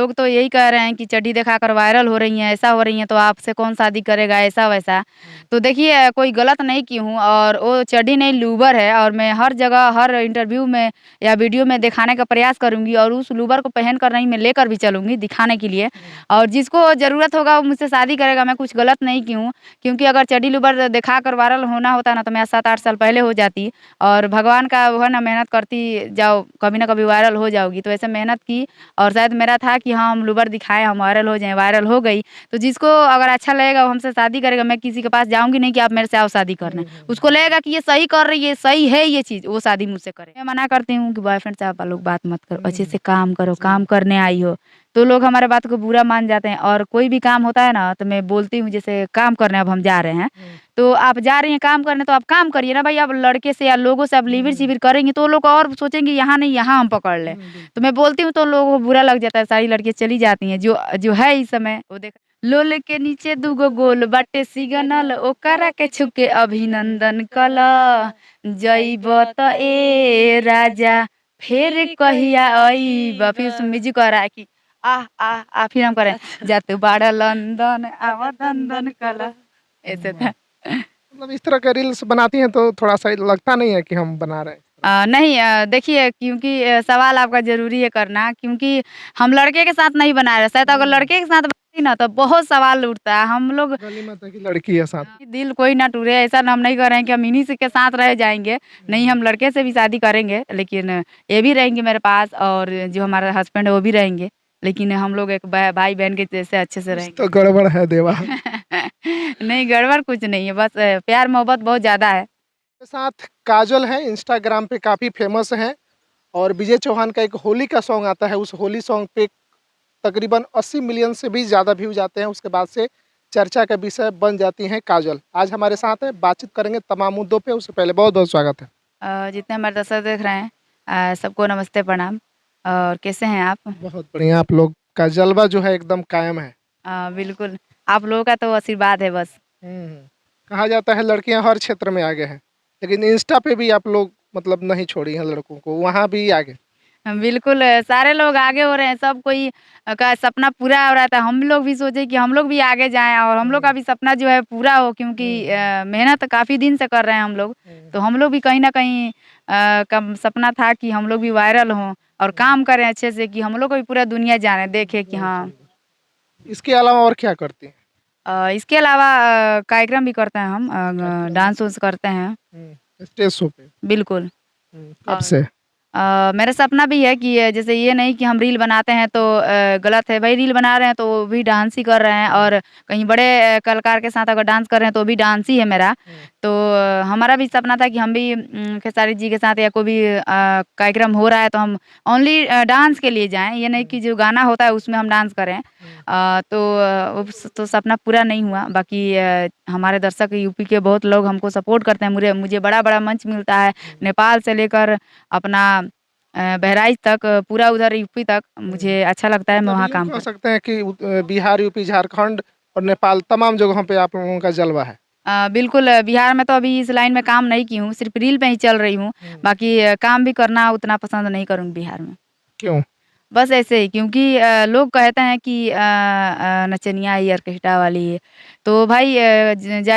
लोग तो यही कह रहे हैं कि चड्डी दिखाकर वायरल हो रही हैं, ऐसा हो रही हैं, तो आपसे कौन शादी करेगा, ऐसा वैसा। तो देखिए कोई गलत नहीं की हूँ, और वो चड्डी नहीं लूबर है, और मैं हर जगह हर इंटरव्यू में या वीडियो में दिखाने का प्रयास करूंगी, और उस लूबर को पहन कर नहीं मैं लेकर भी चलूंगी दिखाने के लिए। और जिसको ज़रूरत होगा वो मुझसे शादी करेगा, मैं कुछ गलत नहीं की हूँ। क्योंकि अगर चड्डी लूबर दिखा कर वायरल होना होता ना, तो मैं 7-8 साल पहले हो जाती। और भगवान का वो है ना, मेहनत करती जाओ, कभी ना कभी वायरल हो जाओगी। तो ऐसे मेहनत की, और शायद मेरा था कि हाँ हम लूबर दिखाएं, हम वायरल हो जाएं, वायरल हो गई। तो जिसको अगर अच्छा लगेगा वो हमसे शादी करेगा। मैं किसी के पास जाऊंगी नहीं कि आप मेरे से आओ शादी करने। उसको लगेगा कि ये सही कर रही है, सही है ये चीज, वो शादी मुझसे करे। मैं मना करती हूँ कि बॉयफ्रेंड से आप लोग बात मत करो, अच्छे से काम करो, काम करने आई हो। तो लोग हमारे बात को बुरा मान जाते हैं। और कोई भी काम होता है ना, तो मैं बोलती हूँ जैसे काम करने अब हम जा रहे हैं, तो आप जा रही हैं काम करने, तो आप काम करिए ना भाई। आप लड़के से या लोगों से आप लिविर सिविर करेंगी तो वो लोग और सोचेंगे यहाँ नहीं, यहाँ हम पकड़ लें। तो मैं बोलती हूँ तो लोगों को बुरा लग जाता है, सारी लड़कियां चली जाती हैं जो जो है इस समय। वो देख, लोल के नीचे दूगो गोल बाटे सिग्नल, ओकरा के छुके अभिनंदन कला। जइब त ए राजा फिर कहिया अइब। फिर उसमें म्यूजिक आ रहा है कि फिर हम करें जाते बाड़ा लंदन आवा दंदन कला, ऐसे था। मतलब इस तरह के रील्स बनाती हैं तो थोड़ा सा लगता नहीं है कि हम बना रहे हैं? नहीं, देखिए क्योंकि सवाल आपका ज़रूरी है करना, क्योंकि हम लड़के के साथ नहीं बना रहे। शायद अगर लड़के के साथ बनाती ना तो बहुत सवाल उठता है। हम लोग गली में तो कि लड़की है साथ। दिल कोई ना टूटे, ऐसा हम नहीं कर रहे हैं कि हम इन्हीं से के साथ रह जाएंगे। नहीं, हम लड़के से भी शादी करेंगे, लेकिन ये भी रहेंगे मेरे पास, और जो हमारा हस्बैंड है वो भी रहेंगे। लेकिन हम लोग एक भाई बहन के जैसे अच्छे से कुछ रहेंगे। तो गड़बड़ है देवा। नहीं, गड़बड़ कुछ नहीं है, बस प्यार मोहब्बत बहुत ज़्यादा है। के साथ काजल है, इंस्टाग्राम पे काफ़ी फेमस है। और विजय चौहान का एक होली का सॉन्ग आता है, उस होली सॉन्ग पे तकरीबन 80 मिलियन से भी ज़्यादा व्यूज आते हैं। उसके बाद से चर्चा का विषय बन जाती हैं काजल। आज हमारे साथ है, बातचीत करेंगे तमाम मुद्दों पे। उससे पहले बहुत बहुत स्वागत है। जितने हमारे दर्शक देख रहे हैं, सबको नमस्ते प्रणाम। और कैसे हैं आप? बहुत बढ़िया, आप लोग का जलवा जो है एकदम कायम है। बिल्कुल, आप लोगों का तो आशीर्वाद है बस। हम्म। कहा जाता है लड़कियां हर क्षेत्र में आगे हैं, लेकिन इंस्टा पे भी आप लोग मतलब नहीं छोड़ी हैं लड़कों को, वहाँ भी आगे। बिल्कुल, सारे लोग आगे हो रहे हैं, सब कोई का सपना पूरा हो रहा था। हम लोग भी सोचे कि हम लोग भी आगे जाएँ, और हम लोग का भी सपना जो है पूरा हो, क्योंकि मेहनत काफ़ी दिन से कर रहे हैं हम लोग। तो हम लोग भी कहीं न कहीं कम सपना था कि हम लोग भी वायरल हों और काम करें अच्छे से, कि हम लोग को भी पूरा दुनिया जाने, देखे कि हाँ। इसके अलावा और क्या करती हैं? इसके अलावा कार्यक्रम भी करते हैं हम, डांस वांस करते हैं। स्टेज शो पे। बिल्कुल। कब और से? मेरा सपना भी है कि जैसे ये नहीं कि हम रील बनाते हैं तो गलत है भाई। रील बना रहे हैं तो वो भी डांस ही कर रहे हैं, और कहीं बड़े कलाकार के साथ अगर डांस कर रहे हैं तो भी डांस ही है मेरा। तो हमारा भी सपना था कि हम भी खेसारी जी के साथ या कोई भी कार्यक्रम हो रहा है तो हम ओनली डांस के लिए जाएं, ये नहीं कि जो गाना होता है उसमें हम डांस करें। तो तो सपना पूरा नहीं हुआ। बाकी हमारे दर्शक यूपी के बहुत लोग हमको सपोर्ट करते हैं, मुझे बड़ा बड़ा मंच मिलता है, नेपाल से लेकर अपना बहराइच तक, पूरा उधर यूपी तक मुझे अच्छा लगता है, मैं मतलब वहाँ यूँ काम कह कर। सकते हैं कि बिहार, यूपी, झारखंड और नेपाल तमाम जगहों पे आप लोगों का जलवा है। बिल्कुल, बिहार में तो अभी इस लाइन में काम नहीं की हूँ, सिर्फ रील पे ही चल रही हूँ। बाकी काम भी करना उतना पसंद नहीं करूँगी बिहार में। क्यों? बस ऐसे ही, क्योंकि लोग कहते हैं कि नचनिया ही ऑर्केस्ट्रा वाली है। तो भाई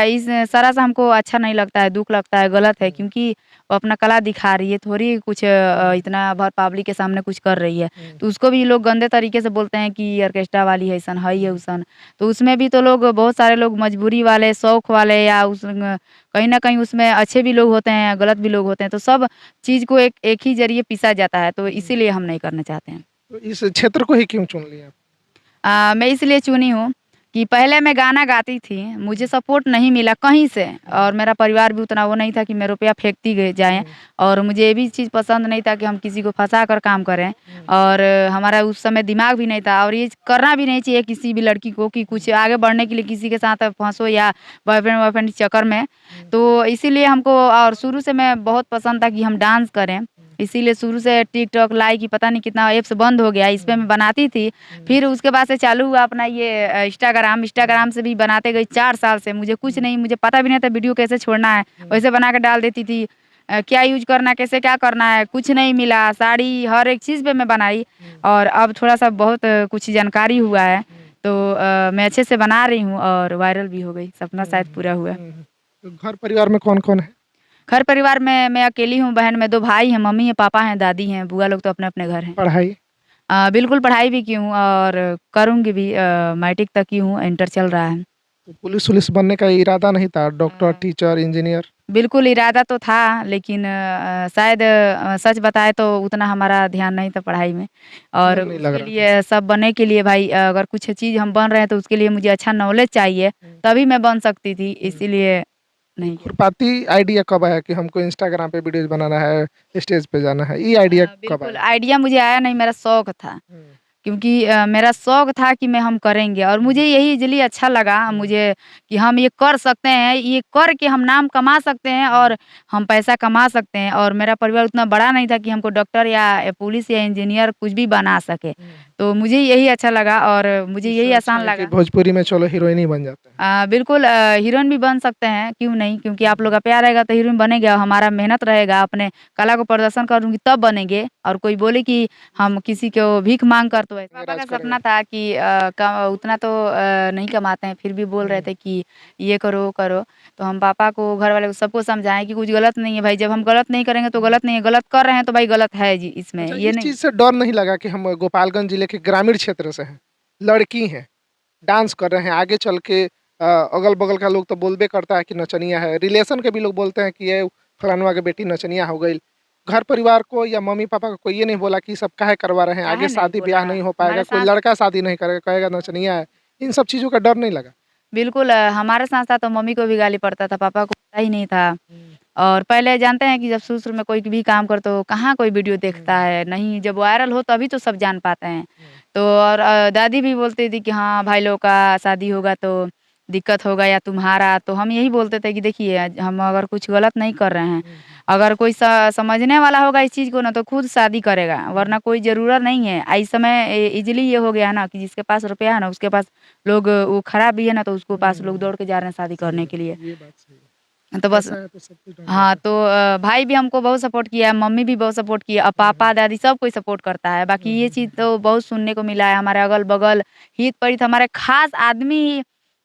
इस सारा सा हमको अच्छा नहीं लगता है, दुःख लगता है, गलत है, क्योंकि वो अपना कला दिखा रही है, थोड़ी कुछ इतना भर पब्लिक के सामने कुछ कर रही है। तो उसको भी लोग गंदे तरीके से बोलते हैं कि ऑर्केस्ट्रा वाली है, ऐसन है, वैसन। तो उसमें भी तो लोग, बहुत सारे लोग मजबूरी वाले, शौक वाले, या उस कहीं न कहीं उसमें अच्छे भी लोग होते हैं, गलत भी लोग होते हैं। तो सब चीज़ को एक ही ज़रिए पीसा जाता है, तो इसीलिए हम नहीं करना चाहते हैं। तो इस क्षेत्र को ही क्यों चुन लिया? मैं इसलिए चुनी हूँ कि पहले मैं गाना गाती थी, मुझे सपोर्ट नहीं मिला कहीं से, और मेरा परिवार भी उतना वो नहीं था कि मैं रुपया फेंकती गई जाएँ। और मुझे ये भी चीज़ पसंद नहीं था कि हम किसी को फँसा कर काम करें, और हमारा उस समय दिमाग भी नहीं था, और ये करना भी नहीं चाहिए किसी भी लड़की को कि कुछ आगे बढ़ने के लिए किसी के साथ फँसो, या बॉयफ्रेंड के चक्कर में। तो इसीलिए हमको, और शुरू से मैं बहुत पसंद था कि हम डांस करें, इसीलिए शुरू से टिकटॉक, लाइक ही पता नहीं कितना ऐप्स बंद हो गया, इस पे मैं बनाती थी। फिर उसके बाद से चालू हुआ अपना ये इंस्टाग्राम से भी बनाते गई 4 साल से। मुझे कुछ नहीं, मुझे पता भी नहीं था वीडियो कैसे छोड़ना है, वैसे बना के डाल देती थी। क्या यूज करना है, कैसे क्या करना है, कुछ नहीं मिला। साड़ी हर एक चीज़ पे मैं बनाई और अब थोड़ा-सा बहुत कुछ जानकारी हुआ है, तो मैं अच्छे से बना रही हूँ और वायरल भी हो गई। सपना शायद पूरा हुआ। तो घर परिवार में कौन-कौन है? घर परिवार में मैं अकेली हूँ, बहन में 2 भाई हैं, मम्मी हैं, पापा हैं, दादी हैं, बुआ लोग तो अपने-अपने घर हैं। पढ़ाई? बिल्कुल पढ़ाई भी की हूँ और करूँगी भी, मैट्रिक तक की हूँ, इंटर चल रहा है। तो पुलिस-वुलिस बनने का इरादा नहीं था? डॉक्टर, अ, टीचर, इंजीनियर? बिल्कुल इरादा तो था, लेकिन शायद सच बताएँ तो उतना हमारा ध्यान नहीं था पढ़ाई में और मन नहीं लग उसके रहा था। लिए सब बनने के लिए भाई, अगर कुछ चीज़ हम बन रहे हैं तो उसके लिए मुझे अच्छा नॉलेज चाहिए, हुँ, तभी मैं बन सकती थी, हुँ। इसीलिए ये नहीं किया। खुरपाती आइडिया कब आया कि हमको इंस्टाग्राम पे वीडियोज़ बनाना है, स्टेज पे जाना है? ये आइडिया कब बिल्कुल आया? आइडिया मुझे आया नहीं, मेरा शौक था। हुँ, क्योंकि मेरा शौक था कि मैं हम करेंगे और हुँ, मुझे यही इज़िली अच्छा लगा हुँ, मुझे कि हम ये कर सकते हैं, ये करके हम नाम कमा सकते हैं हुँ, और हम पैसा कमा सकते हैं और मेरा परिवार उतना बड़ा नहीं था कि हमको डॉक्टर या पुलिस या इंजीनियर कुछ भी बना सके। हुँ। तो मुझे यही अच्छा लगा और मुझे इससे यही अच्छा आसान है कि लगा। भोजपुरी में चलो हीरोइन ही बन जाते हैं। बिल्कुल हीरोइन भी बन सकते हैं, क्यों नहीं? क्योंकि हुँ, आप लोग का प्यार रहेगा तो हीरोइन बनेंगे और हमारा मेहनत रहेगा, अपने कला को प्रदर्शन करूँगी तब बनेंगे और कोई बोले कि हम किसी को भीख माँग कर तो ये पापा राज का करेंगे। सपना था कि क उतना तो नहीं कमाते हैं, फिर भी बोल रहे हुँ, थे कि ये करो, वो करो। तो हम पापा को, घर वाले को सबको समझाएँ कि कुछ गलत नहीं है भाई, जब हम गलत नहीं करेंगे तो हुँ। गलत नहीं है, गलत कर रहे हैं तो भाई गलत है जी इसमें, अच्छा, ये इस नहीं। चीज़ से डर नहीं लगा कि हम गोपालगंज जिले के ग्रामीण क्षेत्र से हैं, लड़की हैं, डांस कर रहे हैं, आगे चल के अगल-बगल का लोग तो बोलबे करता है कि नचनिया है, रिलेशन के भी लोग बोलते हैं कि ये फलानवा के बेटी नचनिया हो गई। घर परिवार को या मम्मी-पापा को कोई ये नहीं बोला कि ये सब काहे करवा रहे हैं, आगे काहे नहीं शादी-ब्याह बोला, नहीं हो पाएगा, हमारे कोई साथ लड़का शादी नहीं करेगा, कहेगा नचनिया है। इन सब चीज़ों का डर नहीं लगा? बिल्कुल हमारे साथ-साथ तो मम्मी को भी गाली पड़ता था, पापा को पता ही नहीं था। हुँ, और पहले जानते हैं कि जब शुरू-शुरू में कोई भी काम करो तो कहाँ कोई वीडियो देखता हुँ, है, नहीं जब वायरल हो तभी तो सब जान पाते हैं। हुँ, तो और दादी भी बोलती थी कि हाँ, भाई लोग का शादी होगा तो दिक्कत होगा या तुम्हारा, तो हम यही बोलते थे कि देखिए हम अगर कुछ गलत नहीं कर रहे हैं, हुँ, हुँ, अगर कोई समझने वाला होगा इस चीज़ को ना तो खुद शादी करेगा, हुँ, वरना कोई ज़रूरत नहीं है। इस समय ईज़िली ये हो गया है ना कि जिसके पास रुपया है ना उसके पास लोग, वो खराब भी है ना तो उसको हुँ, पास लोग हुँ। दौड़ के जा रहे हैं शादी सही करने बात के लिए। है, ये बात सही है। तो बस पैसा है तो सब कुछ ढंग हाँ, जाता है। तो भाई भी हमको बहुत सपोर्ट किया है, मम्मी भी बहुत सपोर्ट की है, हुँ, हुँ, पापा-दादी सब कोई सपोर्ट करता है। बाकी हुँ, ये हुँ, चीज़ हुँ, हुँ। तो बहुत सुनने को मिला है, हमारे अगल-बगल, हित-परित हमारे ख़ास आदमी ही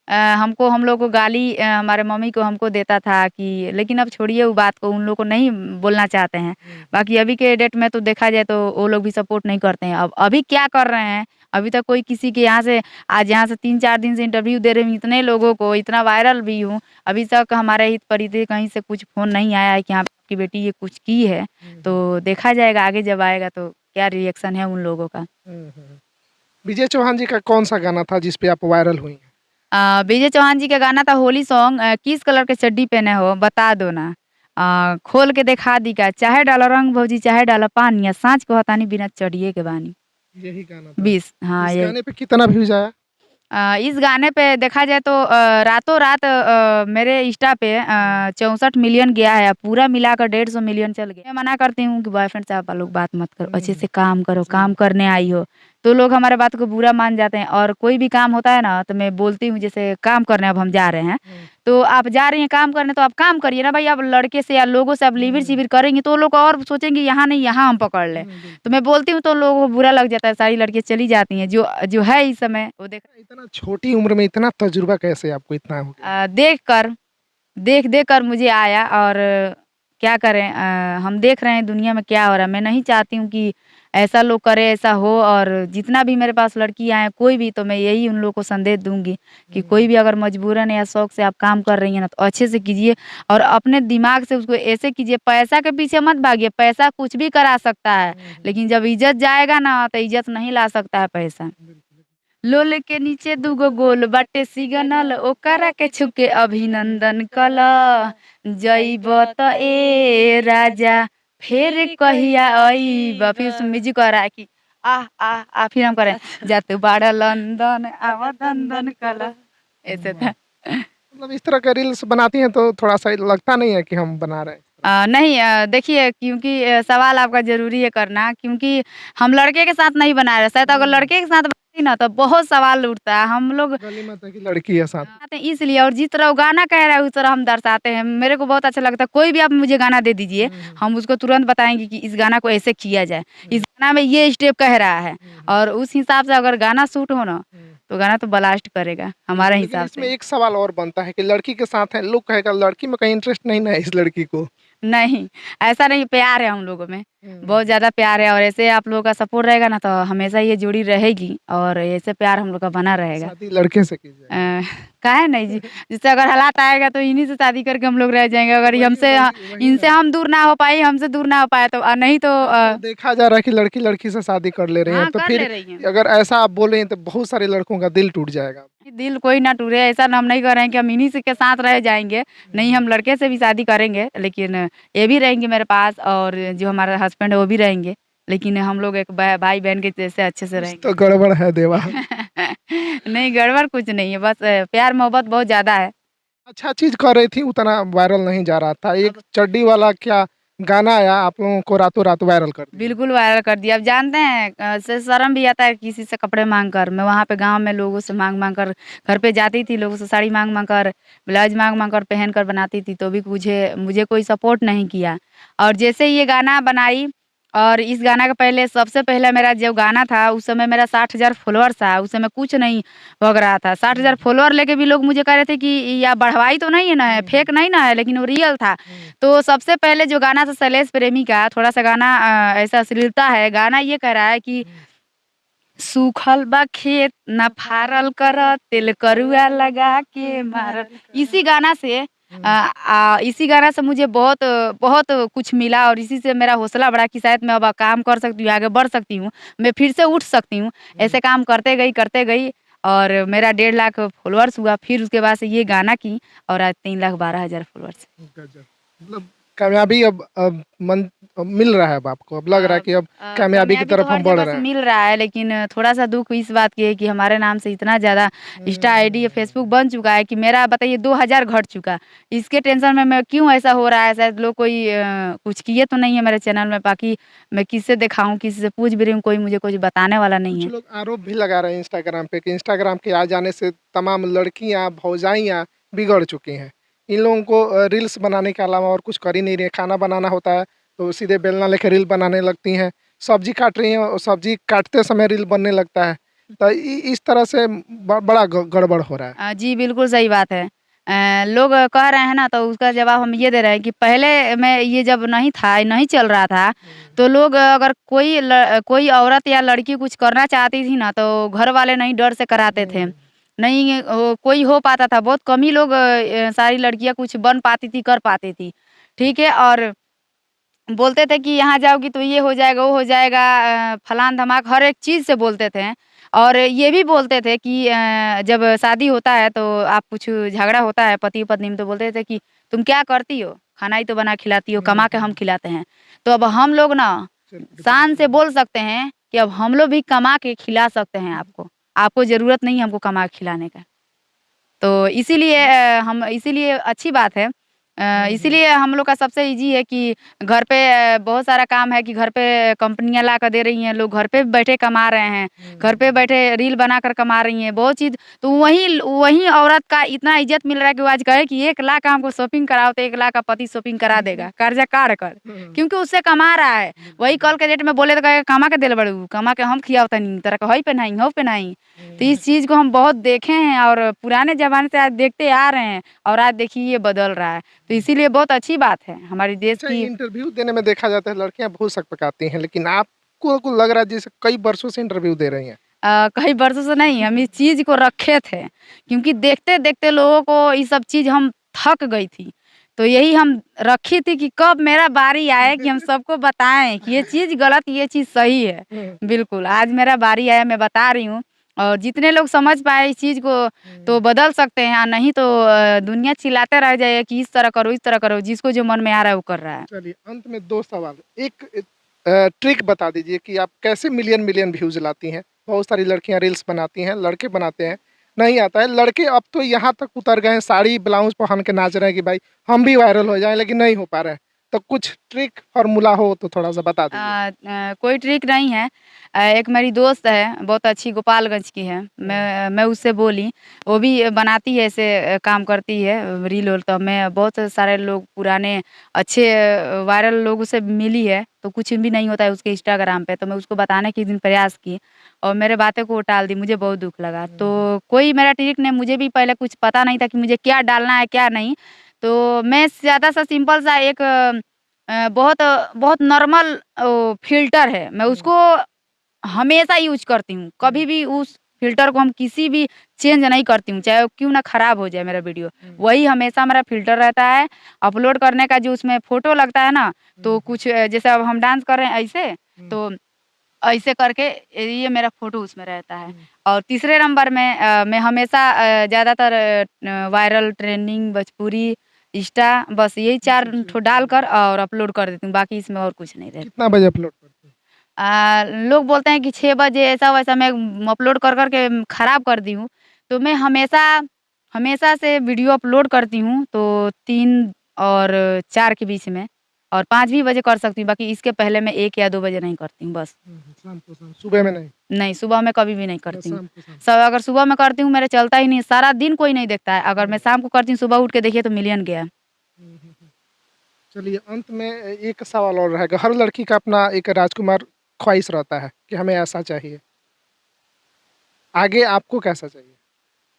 हमको, हम लोग को गाली, हमारे मम्मी को हमको देता था कि, लेकिन अब छोड़िए वो बात को, उन लोग को नहीं बोलना चाहते हैं। हुँ, हुँ। बाकी अभी के डेट में तो देखा जाए तो वो लोग भी सपोर्ट नहीं करते हैं। अब अभी क्या कर रहे हैं, अभी तक कोई किसी के यहाँ से, आज यहाँ से 3-4 दिन से इंटरव्यू दे रही हूँ, इतने लोगों को, इतना वायरल भी हूँ, अभी तक हमारे हित-परित कहीं से कुछ फ़ोन नहीं आया है कि हाँ, आपकी बेटी ये कुछ की है। हुँ, हुँ, तो देखा जाएगा आगे जब आएगा तो क्या रिएक्शन है उन लोगों का। हुँ, हुँ। विजय चौहान जी का कौन-सा गाना था जिस पे आप वायरल हुई हैं? विजय चौहान जी का गाना था होली सॉन्ग, किस कलर के चड्डी पहने हो बता दो ना। खोल के दिखा दी का, चाहे डालो रंग भौजी चाहे डालो पानी, साँझ कहतानी बिना चढ़िए के बानी। यही गाना था। 20 हाँ, इस यही। गाने पे कितना व्यूज़ आया? इस गाने पे देखा जाए तो रातों-रात मेरे इंस्टा पे हुँ, 64 मिलियन गया है, पूरा मिलाकर 150 मिलियन चल गया। मैं मना करती हूँ कि बॉयफ्रेंड से आप लोग बात मत करो, हुँ, अच्छे हुँ, से काम करो, हुँ, काम करने आई हो। तो लोग हमारे बात को बुरा मान जाते हैं और कोई भी काम होता है ना, तो मैं बोलती हूँ जैसे काम करने अब हम जा रहे हैं, हुँ, तो आप जा रही हैं काम करने तो आप काम करिए ना भाई, आप लड़के से या लोगों से आप हुँ, लिविर-सिविर करेंगी तो वो लोग और सोचेंगे यहाँ नहीं यहाँ हम पकड़ लें। हुँ, तो बिल्कुल। मैं बोलती हूँ तो लोगों को बुरा लग जाता है, सारी लड़कियाँ चली जाती हैं, जो जो है इस समय वो देख इतना छोटी उम्र में इतना तजुर्बा कैसे आपको इतना हो गया? देखकर, देख-देख कर मुझे आया और क्या करें, हम देख रहे हैं दुनिया में क्या हो रहा है। मैं नहीं चाहती हूँ कि ऐसा लोग करे, ऐसा हो और जितना भी मेरे पास लड़कियाँ हैं, कोई भी, तो मैं यही उन लोगों को संदेश दूँगी कि हुँ, कोई भी अगर मजबूरन या शौक से आप काम कर रही हैं ना, तो अच्छे से कीजिए और अपने दिमाग से उसको ऐसे कीजिए, पैसा के पीछे मत भागिए, पैसा कुछ भी करा सकता है, हुँ, हुँ, लेकिन जब इज़्ज़त जाएगा ना, तो इज़्ज़त नहीं ला सकता है पैसा। बिल्कुल। लोल के नीचे दूगो गोल बाटे सिग्नल, ओकरा के छुके अभिनंदन कला। जइब त ए राजा फिर कहिया अइब, फिर उसमें म्यूजिक आ रहा है कि आह आह आह, फिर हम करें जातु बाड़ा लंदन आवा दंदन कला, ऐसे हुँ, था। मतलब इस तरह का रील्स बनाती हैं तो थोड़ा-सा लगता नहीं है कि हम बना रहे हैं इस तरह? नहीं, देखिए क्योंकि सवाल आपका ज़रूरी है करना, क्योंकि हम लड़के के साथ नहीं बना रहे, शायद अगर हुँ, लड़के के साथ बनाती ना तो बहुत सवाल उठता है। हम लोग गली माता की लड़की है साथ। आते हैं इसलिए, और जिस तरह वो गाना कह रहा है उस तरह हम दर्शाते हैं। मेरे को बहुत अच्छा लगता है, कोई भी आप मुझे गाना दे दीजिए, हम उसको तुरंत बताएँगे कि इस गाना को ऐसे किया जाए। इस गाना में ये स्टेप कह रहा है, और उस हिसाब से अगर गाना सूट हो ना, तो गाना तो ब्लास्ट करेगा हमारे लेकिन हिसाब इसमें से। एक सवाल और बनता है कि लड़की के साथ है, लोग कहेगा लड़की में कहीं इंटरेस्ट नहीं ना है इस लड़की को। नहीं, ऐसा नहीं, प्यार है हम लोगों में, हुँ। बहुत ज़्यादा प्यार है, और ऐसे आप लोगों का सपोर्ट रहेगा ना तो हमेशा ये जुड़ी रहेगी, और ऐसे प्यार हम लोग का बना रहेगा। शादी लड़के से की अ, जाएगी। काहे नहीं जी, जिससे अगर हालात आएगा तो इन्हीं से शादी करके हम लोग रह जाएँगे। अगर ये वही हमसे वही वही इनसे ना। हम दूर ना हो पाए, हमसे दूर ना हो पाए तो नहीं तो आजकल देखा जा रहा है कि लड़की-लड़की से शादी कर ले रही हैं, हाँ, तो कर फिर ले रही हैं। अगर ऐसा आप बोलें तो बहुत सारे लड़कों का दिल टूट जाएगा। दिल कोई ना टूटे, ऐसा हम नहीं कर रहे हैं कि हम इन्हीं से के साथ रह जाएँगे। नहीं, हम लड़के से भी शादी करेंगे, लेकिन ये भी रहेंगे मेरे पास, और जो हमारा हस्बैंड है वो भी रहेंगे। लेकिन हम लोग एक भाई-बहन के जैसे अच्छे से कुछ रहेंगे। तो गड़बड़ है देवा। नहीं, गड़बड़ कुछ नहीं है, बस प्यार-मोहब्बत बहुत ज़्यादा है। अच्छा चीज़ कर रही थी, उतना वायरल नहीं जा रहा था। एक अब चड्डी वाला क्या गाना आया, आप लोगों को रातों-रात वायरल कर दिया। बिल्कुल वायरल कर दिया। अब जानते हैं शर्म भी आता है किसी से कपड़े माँग कर। मैं वहाँ पे गाँव में लोगों से माँग-माँग कर घर पे जाती थी, लोगों से साड़ी माँग-माँग कर, ब्लाउज़ माँग-माँग कर पहन कर बनाती थी, तो भी मुझे मुझे कोई सपोर्ट नहीं किया। और जैसे ही ये गाना बनाई, और इस गाना के पहले सबसे पहले मेरा जो गाना था, उस समय मेरा 60,000 फॉलोअर्स था। उस समय कुछ नहीं भग रहा था। 60,000 फॉलोअर लेके भी लोग मुझे कह रहे थे कि या बढ़वाई तो नहीं है ना है, फेक नहीं ना है, लेकिन वो रियल था। तो सबसे पहले जो गाना था शैलेश प्रेमी का, थोड़ा-सा गाना ऐसा अश्लीलता है। गाना ये कह रहा है कि सूखल बा खेत ना फारल कर, तेल करुआ लगा के मारल। इसी गाना से इसी गाना से मुझे बहुत बहुत कुछ मिला, और इसी से मेरा हौसला बढ़ा कि शायद मैं अब काम कर सकती हूँ, आगे बढ़ सकती हूँ, मैं फिर से उठ सकती हूँ। ऐसे काम करते गई, और मेरा 1.5 लाख फॉलोअर्स हुआ। फिर उसके बाद से ये गाना की, और आज 3,12,000 फॉलोअर्स। गज़ब! मतलब कामयाबी अब मिल रहा है अब आपको, अब लग रहा है कि अब कामयाबी की कामयाबी तो तरफ हर हम बढ़ जगह रहे से हैं। मिल रहा है, लेकिन थोड़ा-सा दुःख इस बात की है कि हमारे नाम से इतना ज़्यादा इंस्टा आईडी या फ़ेसबुक बन चुका है कि मेरा बताइए 2000 घट चुका। इसके टेंशन में मैं क्यों ऐसा हो रहा है, शायद लोग कोई कुछ किए तो नहीं है मेरे चैनल में, बाकी मैं किससे दिखाऊँ, किसी से पूछ भी रही हूँ, कोई मुझे कुछ बताने वाला नहीं कुछ है। लोग आरोप भी लगा रहे हैं इंस्टाग्राम पे कि इंस्टाग्राम के आ जाने से तमाम लड़कियां भौजाइयां बिगड़ चुकी हैं। इन लोगों को रील्स बनाने के अलावा और कुछ कर ही नहीं रहे। खाना बनाना होता है तो सीधे बेलना लेकर रील बनाने लगती हैं। सब्जी काट रही हैं और सब्जी काटते समय रील बनने लगता है। तो इस तरह से बड़ा गड़बड़ हो रहा है। जी, बिल्कुल सही बात है। लोग कह रहे हैं ना, तो उसका जवाब हम ये दे रहे हैं कि पहले में ये जब नहीं था, नहीं चल रहा था, तो लोग अगर कोई औरत या लड़की कुछ करना चाहती थी ना, तो घर वाले नहीं डर से कराते थे। नहीं कोई हो पाता था, बहुत कम ही लोग सारी लड़कियाँ कुछ बन पाती थी, कर पाती थी। ठीक है? और बोलते थे कि यहाँ जाओगी तो ये हो जाएगा, वो हो जाएगा, फलान-धमाक हर एक चीज़ से बोलते थे। और ये भी बोलते थे कि जब शादी होता है तो आप कुछ झगड़ा होता है पति-पत्नी में, तो बोलते थे कि तुम क्या करती हो? खाना ही तो बना खिलाती हो, कमा के हम खिलाते हैं। तो अब हम लोग ना शान से बोल सकते हैं कि अब हम लोग भी कमा के खिला सकते हैं आपको। आपको ज़रूरत नहीं है हमको कमा के खिलाने का। तो इसीलिए हम इसीलिए अच्छी बात है। इसीलिए हम लोग का सबसे ईज़ी है कि घर पे बहुत सारा काम है कि घर पे कंपनियाँ ला कर दे रही हैं, लोग घर पे बैठे कमा रहे हैं, घर पे बैठे रील बनाकर कमा रही हैं, बहुत चीज़। तो वहीं वहीं औरत का इतना इज़्ज़त मिल रहा है कि वो आज कहे कि 1 लाख का हमको शॉपिंग कराओ, तो 1 लाख का पति शॉपिंग करा देगा, कर्जा काढ़ कर, क्योंकि उससे कमा रहा है। वही कल के डेट में बोले तो कहेगा कमा के देले बाड़ू, कमा के हम खियावत तनी, तोरा के हई पेन्हाई, हऊ पेन्हाई। तो इस चीज़ को हम बहुत देखे हैं, और पुराने ज़माने से आज देखते आ रहे हैं, और आज देखिए ये बदल रहा है। तो इसीलिए बहुत अच्छी बात है हमारे देश अच्छा की। इंटरव्यू देने में देखा जाता है लड़कियां बहुत सक पकाती हैं, लेकिन आपको को लग रहा है जैसे कई वर्षों से इंटरव्यू दे रही हैं। कई वर्षों से नहीं, हम इस चीज़ को रखे थे, क्योंकि देखते-देखते लोगों को ये सब चीज़ हम थक गई थी। तो यही हम रखी थी कि कब मेरा बारी आए कि हम सबको बताएँ कि ये चीज़ गलत, ये चीज़ सही है। बिल्कुल, आज मेरा बारी आया, मैं बता रही हूँ, और जितने लोग समझ पाए इस चीज़ को तो बदल सकते हैं, नहीं तो दुनिया चिल्लाते रह जाएगा कि इस तरह करो, जिसको जो मन में आ रहा है वो कर रहा है। चलिए अंत में 2 सवाल। एक ट्रिक बता दीजिए कि आप कैसे मिलियन-मिलियन व्यूज़ लाती हैं? बहुत सारी लड़कियाँ रील्स बनाती हैं, लड़के बनाते हैं, नहीं आता है। लड़के अब तो यहाँ तक उतर गए हैं, साड़ी ब्लाउज़ पहन के नाच रहे हैं कि भाई हम भी वायरल हो जाएँ, लेकिन नहीं हो पा रहे हैं। तो कुछ ट्रिक फार्मूला हो तो थोड़ा सा बता दीजिए। कोई ट्रिक नहीं है। एक मेरी दोस्त है, बहुत अच्छी, गोपालगंज की है। मैं उससे बोली, वो भी बनाती है ऐसे, काम करती है रील उल। तो मैं बहुत सारे लोग पुराने अच्छे वायरल लोगों से मिली है, तो कुछ भी नहीं होता है उसके इंस्टाग्राम पे। तो मैं उसको बताने की दिन प्रयास की और मेरे बातें को वो टाल दी। मुझे बहुत दुःख लगा। तो कोई मेरा ट्रिक नहीं, मुझे भी पहले कुछ पता नहीं था कि मुझे क्या डालना है, क्या नहीं। तो मैं ज़्यादा सा सिंपल सा एक बहुत बहुत नॉर्मल फ़िल्टर है, मैं उसको हमेशा यूज़ करती हूँ। कभी भी उस फ़िल्टर को हम किसी भी चेंज नहीं करती हूँ, चाहे वो क्यों ना खराब हो जाए मेरा वीडियो। वही हमेशा मेरा फ़िल्टर रहता है। अपलोड करने का जो उसमें फ़ोटो लगता है ना, तो कुछ जैसे अब हम डांस कर रहे हैं ऐसे, तो ऐसे करके ये मेरा फ़ोटो उसमें रहता है। और तीसरे नंबर में मैं हमेशा ज़्यादातर वायरल, ट्रेंडिंग, भोजपुरी, इंस्टा, बस यही 4 ठो डालकर और अपलोड कर देती हूँ, बाकी इसमें और कुछ नहीं रहता। कितना बजे अपलोड करते हैं? लोग बोलते हैं कि 6 बजे ऐसा-वैसा, मैं अपलोड कर के खराब कर दी हूँ। तो मैं हमेशा हमेशा से वीडियो अपलोड करती हूँ, तो 3 और 4 के बीच में, और 5 भी बजे कर सकती हूँ, बाकी इसके पहले मैं 1 या 2 बजे नहीं करती हूँ बस। शाम को शाम, सुबह में नहीं? नहीं, सुबह में कभी भी नहीं बस करती हूँ। शाम को शाम। अगर सुबह में करती हूँ, मेरा चलता ही नहीं, सारा दिन कोई नहीं देखता है। अगर मैं शाम को करती हूँ, सुबह उठ के देखिए तो मिलियन गया। हुँ, हुँ, हुँ। चलिए अंत में एक सवाल और रहेगा। हर लड़की का अपना एक राजकुमार ख्वाहिश रहता है कि हमें ऐसा चाहिए। आगे आपको कैसा चाहिए?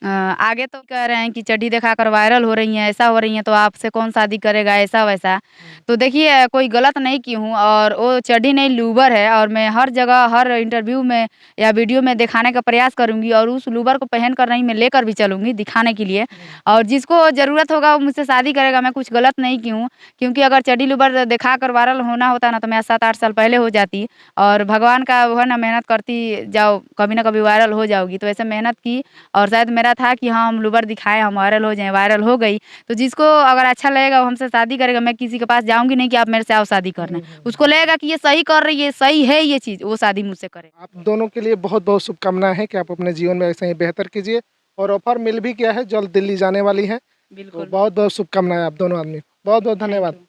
आगे तो कह रहे हैं कि चड्डी दिखाकर वायरल हो रही हैं, ऐसा हो रही हैं, तो आपसे कौन शादी करेगा, ऐसा-वैसा। तो देखिए, कोई गलत नहीं की हूँ, और वो चड्डी नहीं, लूबर है, और मैं हर जगह, हर इंटरव्यू में या वीडियो में दिखाने का प्रयास करूँगी, और उस लूबर को पहन कर नहीं, मैं लेकर भी चलूँगी दिखाने के लिए। और जिसको ज़रूरत होगा वो मुझसे शादी करेगा, मैं कुछ गलत नहीं की हूँ। क्योंकि अगर चड्डी लूबर दिखाकर वायरल होना होता ना, तो मैं 7-8 साल पहले हो जाती। और भगवान का वो है ना, मेहनत करती जाओ, कभी ना कभी वायरल हो जाओगी। तो ऐसे मेहनत की, और शायद मेरा था कि हाँ, हम लूबर दिखाएँ, हम वायरल हो जाएँ, वायरल हो गई। तो जिसको अगर अच्छा लगेगा वो हमसे शादी करेगा। मैं किसी के पास जाऊँगी नहीं कि आप मेरे से आओ शादी करने। उसको लगेगा कि ये सही कर रही है, सही है ये चीज़, वो शादी मुझसे करेगा। आप दोनों के लिए बहुत-बहुत शुभकामनाएँ हैं कि आप अपने जीवन में ऐसे ही बेहतर कीजिए और ऑफ़र मिल भी गया है, जल्द दिल्ली जाने वाली हैं। तो बिल्कुल, बहुत-बहुत शुभकामनाएँ आप दोनों आदमी को। बहुत-बहुत थैंक धन्यवाद। यू।